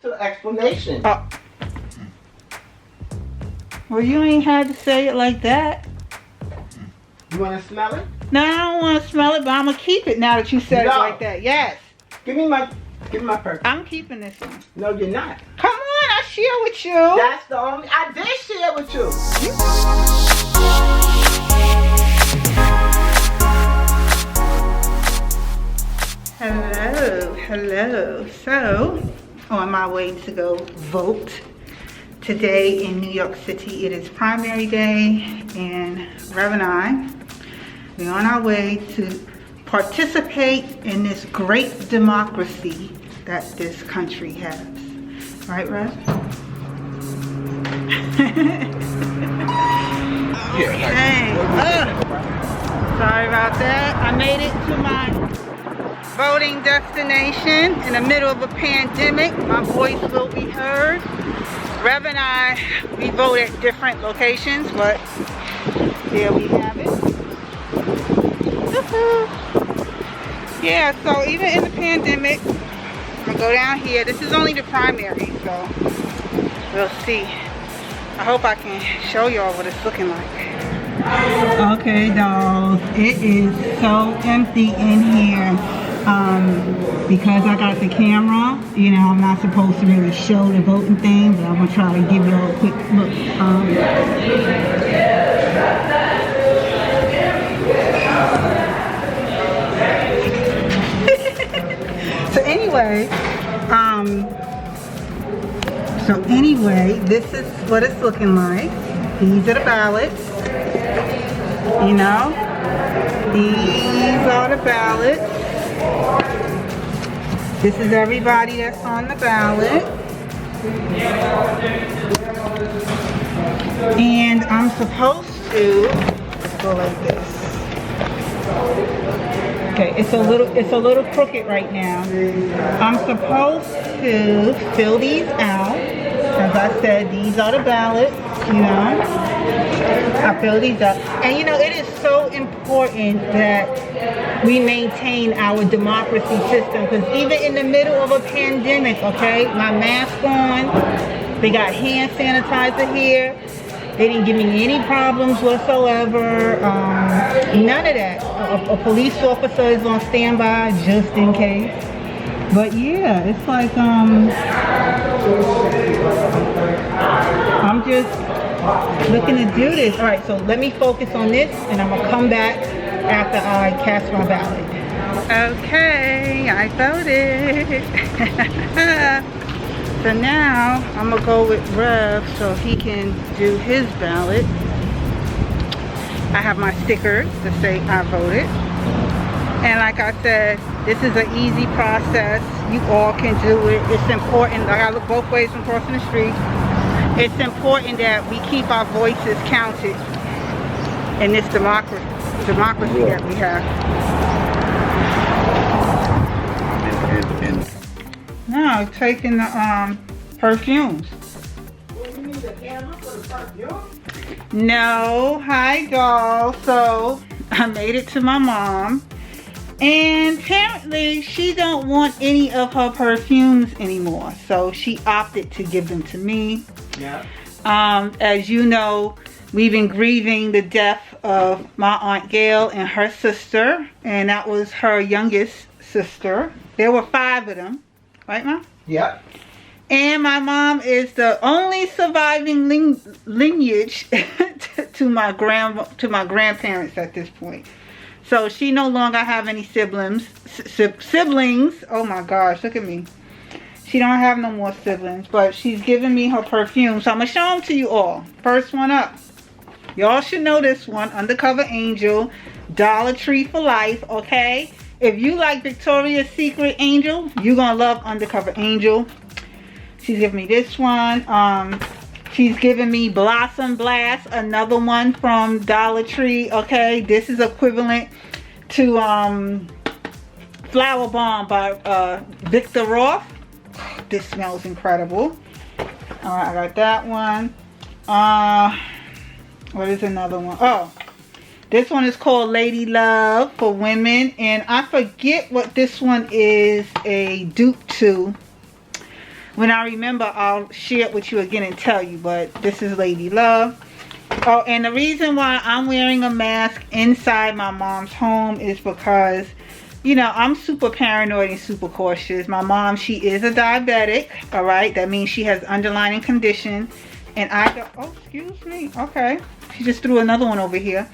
to the explanation. Well, you ain't had to say it like that. You want to smell it? No, I don't want to smell it, but I'm gonna keep it now that you said it like that. Yes. Give me my perfume. I'm keeping this one. No, you're not. Come on, I share with you. That's the only. I did share with you. Hello. So, on my way to go vote today in New York City. It is primary day, and Rev and I, we're on our way to participate in this great democracy that this country has. Right, Rev? Okay. Sorry about that. I made it to my voting destination in the middle of a pandemic. My voice will be heard. Rev and I, we vote at different locations, but there we have it. Yeah, so even in the pandemic, I'm gonna go down here. This is only the primary, so we'll see. I hope I can show y'all what it's looking like. Okay, dolls, it is so empty in here. Because I got the camera, you know, I'm not supposed to really show the voting thing, but I'm gonna try to give y'all a quick look. So anyway, this is what it's looking like. These are the ballots. You know, these are the ballots. This is everybody that's on the ballot. And I'm supposed to, let's go like this. Okay, it's a little crooked right now. I'm supposed to fill these out. As I said, these are the ballots, you know. I fill these up. And you know, it is so important that we maintain our democracy system, because even in the middle of a pandemic, okay, my mask on, they got hand sanitizer here, they didn't give me any problems whatsoever, none of that. A police officer is on standby just in case. But yeah, it's like, I'm just looking to do this. All right, so let me focus on this, and I'm gonna come back after I cast my ballot. Okay, I voted. So now I'm gonna go with Rev so he can do his ballot. I have my stickers to say I voted. And like I said, this is an easy process. You all can do it. It's important. I gotta look both ways from crossing the street. It's important that we keep our voices counted in this democracy that we have. Now, taking the perfumes. You need a camera for the perfume? No, hi doll. So I made it to my mom, and apparently she don't want any of her perfumes anymore. So she opted to give them to me. Yeah. As you know, we've been grieving the death of my Aunt Gail and her sister, and that was her youngest sister. There were 5 of them, right, Mom? Yep. And my mom is the only surviving lineage to my grandparents at this point. So she no longer have any siblings. Oh my gosh, look at me. She don't have no more siblings, but she's giving me her perfume. So I'm gonna show them to you all. First one up. Y'all should know this one, Undercover Angel, Dollar Tree for life, okay? If you like Victoria's Secret Angel, you're gonna love Undercover Angel. She's giving me this one. She's giving me Blossom Blast, another one from Dollar Tree, okay? This is equivalent to Flower Bomb by Victor Roth. This smells incredible. Alright, I got that one. What is another one? Oh, this one is called Lady Love for women, and I forget what this one is a dupe to. When I remember, I'll share it with you again and tell you. But this is Lady Love. Oh, and the reason why I'm wearing a mask inside my mom's home is because, you know, I'm super paranoid and super cautious. My mom, she is a diabetic, all right? That means she has underlying condition. And I don't, oh, excuse me. Okay. She just threw another one over here.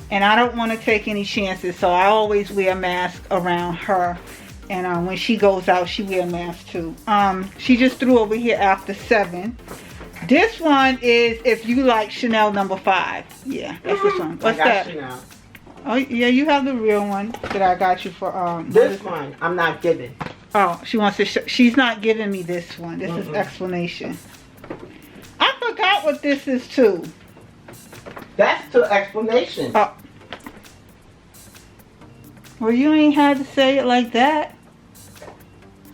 And I don't want to take any chances, so I always wear a mask around her. And when she goes out, she wears a mask too. She just threw over here after 7. This one is If You Like Chanel No. 5. Yeah, that's this one. What's that? Chanel. Oh, yeah, you have the real one that I got you for. This one, I'm not giving. Oh, she wants to she's not giving me this one. This is explanation. I forgot what this is too. That's the explanation. Oh. Well, you ain't had to say it like that.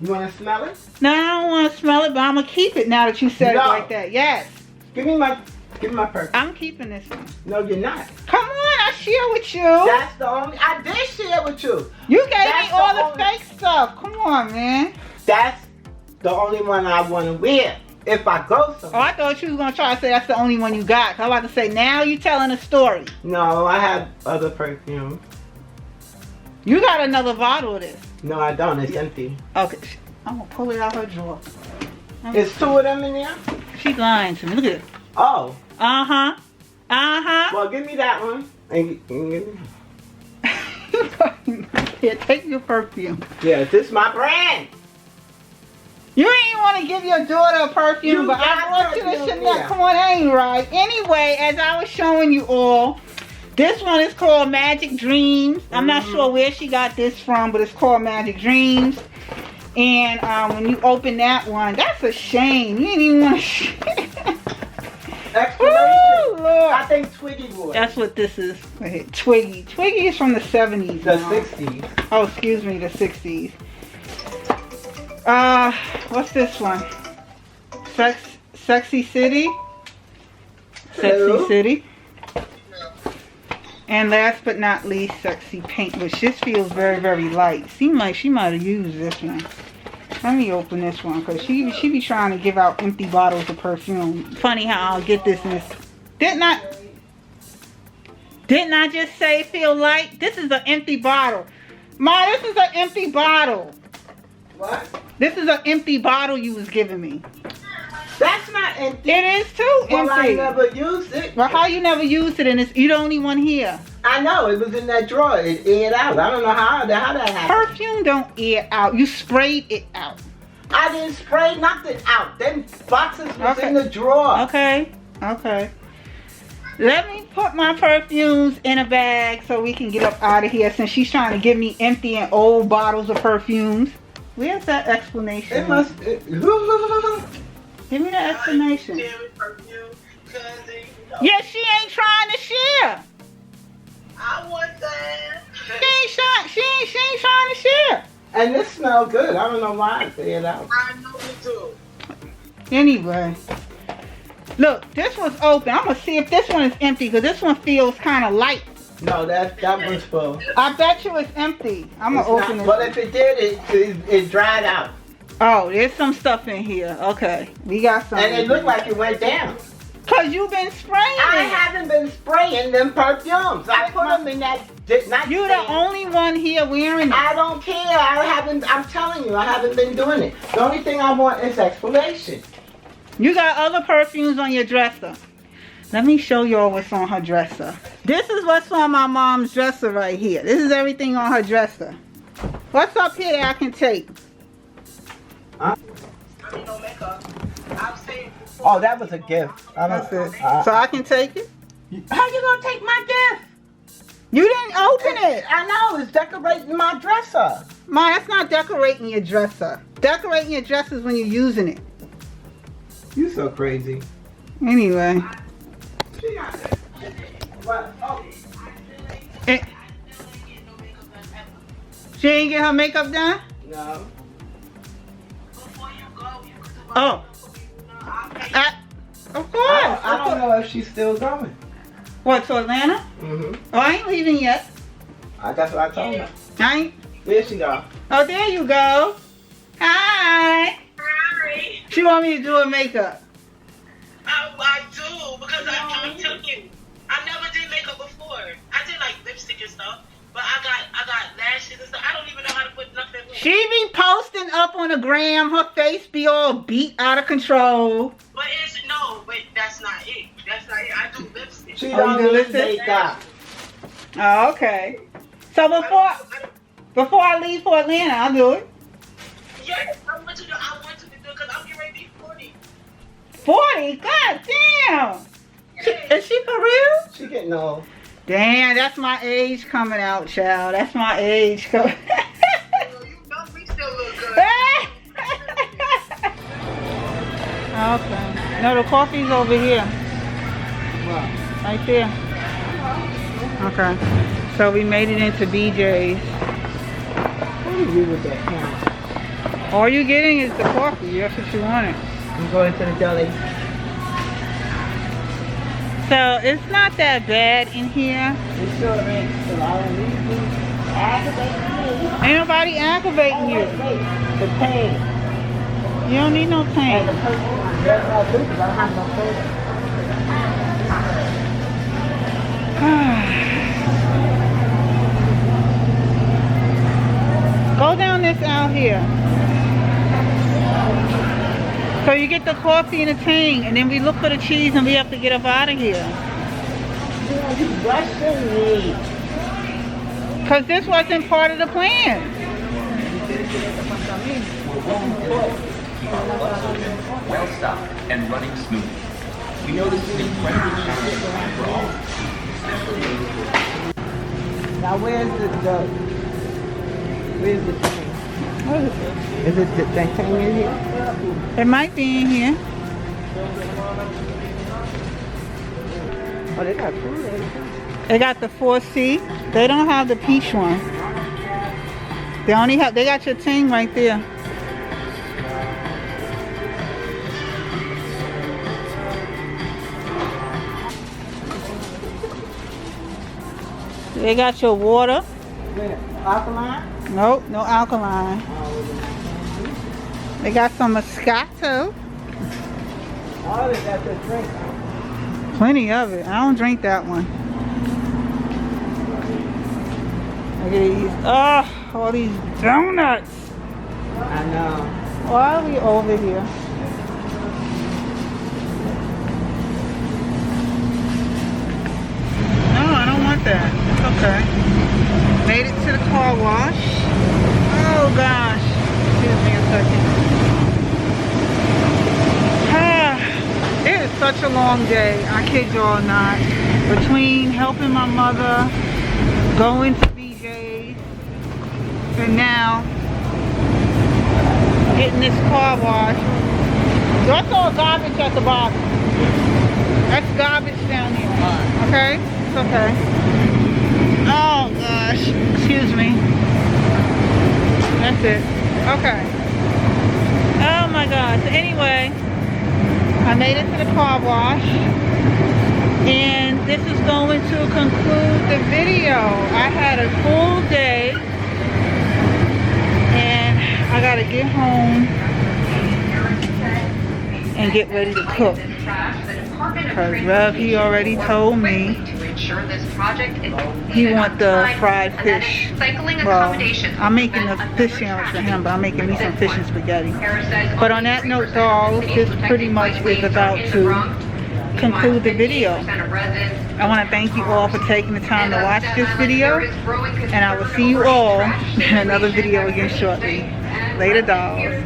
You want to smell it? No, I don't want to smell it, but I'm going to keep it now that you said it like that. Yes. Give me my perfume. I'm keeping this one. No, you're not. Come on, I share with you. That's the only, I did share with you. You gave That's me all the only, fake stuff. Come on, man. That's the only one I want to wear if I go somewhere. Oh, I thought you was going to try to say that's the only one you got. I was about to say, now you telling a story. No, I have other perfume. You got another bottle of this. No, I don't. It's empty. Okay. I'm going to pull it out her drawer. Is 2 of them in there? She's lying to me. Look at it. Oh. Uh-huh. Uh-huh. Well, give me that one. And give me. Here, take your perfume. Yeah, this is my brand. You ain't want to give your daughter a perfume, You but I got brought you the perfume, Chanel. yeah. Come on, that ain't right. Anyway, as I was showing you all, this one is called Magic Dreams. I'm not sure where she got this from, but it's called Magic Dreams. And when you open that one, that's a shame. You didn't even want to share. Explanation. Ooh, Lord. I think Twiggy would. That's what this is. Right here. Twiggy. Twiggy is from the 70s. The now. 60s. Oh, excuse me, the 60s. What's this one? Sexy City. Hello. Sexy City. And last but not least, Sexy Pink, which this feels very, very light. Seems like she might have used this one. Let me open this one, because she be trying to give out empty bottles of perfume. Funny how I'll get this in this. Didn't I just say feel light? This is an empty bottle. Ma, this is an empty bottle. What? This is an empty bottle you was giving me. That's not empty. It is too Well, empty. I never used it. Well, how you never used it and you're the only one here? I know, it was in that drawer. It aired out. I don't know how that happened. Perfume don't air out. You sprayed it out. I didn't spray nothing out. Them boxes was in the drawer. Okay. Okay. Let me put my perfumes in a bag so we can get up out of here, since she's trying to give me empty and old bottles of perfumes. Where's that explanation? It must. Give me the explanation. Yeah, she ain't trying to share. I want that. She ain't trying to share. And this smells good. I don't know why I aired out. I know it too. Anyway. Look, this one's open. I'm going to see if this one is empty, because this one feels kind of light. No, that one's full. I bet you it's empty. I'm going to open it. Well, if it did, it dried out. Oh, there's some stuff in here. Okay. We got some. And it looked like it went down. Because you've been spraying I it. haven't been spraying them perfumes. I put them in that nightstand. You're the only one here wearing it. I don't care. I'm telling you, I haven't been doing it. The only thing I want is explanation. You got other perfumes on your dresser. Let me show y'all what's on her dresser. This is what's on my mom's dresser right here. This is everything on her dresser. What's up here that I can take? Huh? I mean, no makeup. I've seen. Oh, that was a gift. That's it. So I can take it? How you gonna take my gift? You didn't open it. I know, it's decorating my dresser. Ma, that's not decorating your dresser. Decorating your dresser is when you're using it. You so crazy. Anyway. What? Oh. She ain't get her makeup done? No. Oh. Of course. I don't know if she's still going. What, to Atlanta? Mm-hmm. Oh, I ain't leaving yet. That's what I told her. I ain't. There she go. Oh, there you go. Hi. Hi. She want me to do her makeup. I do, because I'm telling you, I never did makeup before. I did like lipstick and stuff, but I got lashes and stuff. I don't even know how to put nothing in. She be posting up on the gram, her face be all beat out of control. But that's not it. That's not it. I do lipstick. She Oh, don't you do use lipstick? makeup. Oh, okay. So before I leave for Atlanta, I'll do it. Yes, I want you to do it because I'm getting ready to be 40. 40? God damn. Is she for real? She getting old. Damn, that's my age coming out, child. That's my age coming. You know we still look good. Okay. No, the coffee's over here. Wow. Right there. Okay. So we made it into BJ's. What do you do with that camera? All you're getting is the coffee. That's what you wanted. I'm going to the deli. So it's not that bad in here. It sure is. So I don't need to aggravate me. Ain't nobody aggravating you. The pain. You don't need no And pain. the person that's all do because I don't have no pain. Go down this out here. So you get the coffee and the tang, and then we look for the cheese and we have to get up out of here. You rushing me. Because this wasn't part of the plan. Well stocked and running smoothly. We know this is incredibly challenging for all. Now where's where's the thing? What is it? Is it that thing in here? It might be in here. Oh, they got food there. They got the 4C. They don't have the peach one. They got your ting right there. They got your water. Where? Alkaline? Nope, no alkaline. They got some Moscato. All of that's a drink. Plenty of it. I don't drink that one. Look at these. Oh, all these donuts. I know. Why are we over here? No, I don't want that. It's okay. Made it to the car wash. Oh gosh. Excuse me a second. It is such a long day. I kid y'all not. Between helping my mother, going to BJ's, and now getting this car wash. That's all garbage at the bottom. That's garbage down here. Okay? It's okay. Oh gosh. Excuse me. That's it. Okay. Oh my gosh. Anyway, I made it to the car wash. And this is going to conclude the video. I had a full day. And I gotta get home and get ready to cook. Because Rev, he already told me he want the fried fish. Well, I'm making a fish sandwich for him, but I'm making me some fish and spaghetti. But on that note, dolls, this pretty much is about to conclude the video. I want to thank you all for taking the time to watch this video, and I will see you all in another video again shortly. Later, dolls.